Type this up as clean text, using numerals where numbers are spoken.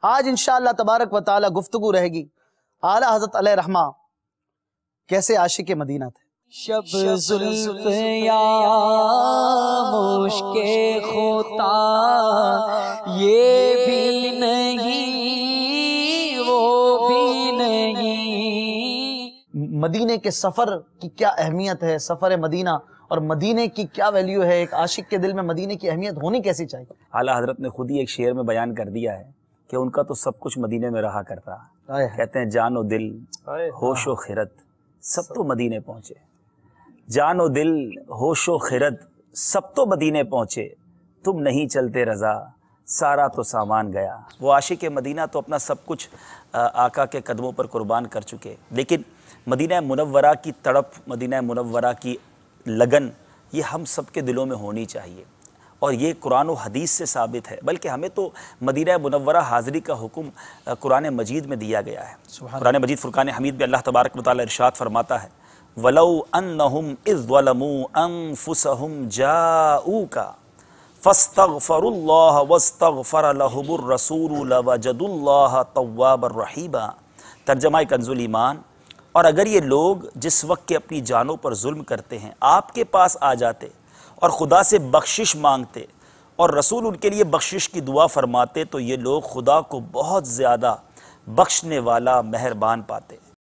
آج انشاءاللہ تبارک و تعالی گفتگو رہے گی اعلیٰ حضرت علیہ رحمہ کیسے عاشق مدینہ تھے۔ شب زلف یا مشک خطا یہ بھی نہیں وہ بھی نہیں۔ مدینے کے سفر کی کیا اہمیت ہے، سفر مدینہ اور مدینے کی کیا ویلیو ہے، ایک عاشق کے دل میں مدینے کی اہمیت ہونی کیسی چاہیے؟ اعلیٰ حضرت نے خود ہی ایک شعر میں بیان کر دیا ہے کہ ان کا تو سب کچھ مدینے میں رہا کرتا۔ کہتے ہیں جان و دل ہوش و خرد سب تو مدینے پہنچے، جان و دل ہوش و خرد سب تو مدینے پہنچے، تم نہیں چلتے رضا سارا تو سامان گیا۔ وہ عاشق مدینہ تو اپنا سب کچھ آقا کے قدموں پر قربان کر چکے، لیکن مدینہ منورہ کی تڑپ، مدینہ منورہ کی لگن یہ ہم سب کے دلوں میں ہونی چاہیے، اور یہ قرآن و حدیث سے ثابت ہے، بلکہ ہمیں تو مدینہ منورہ حاضری کا حکم قرآن مجید میں دیا گیا ہے۔ قرآن مجید فرقان حمید میں اللہ تبارک و تعالی ارشاد فرماتا ہے وَلَوْ أَنَّهُمْ إِذْ ظَلَمُوا أَنفُسَهُمْ جَاءُوكَ فَاسْتَغْفَرُوا اللَّهَ وَاسْتَغْفَرَ لَهُمُ الرَّسُولُ لَوَجَدُوا اللَّهَ تَوَّابًا رَحِيمًا۔ ترجمہ کنز الایمان، اور اگر یہ لوگ جس وقت کے اپنی جانوں پر ظلم کرتے ہیں آپ کے پاس آ جاتے اور خدا سے بخشش مانگتے اور رسول ان کے لیے بخشش کی دعا فرماتے تو یہ لوگ خدا کو بہت زیادہ بخشنے والا مہربان پاتے۔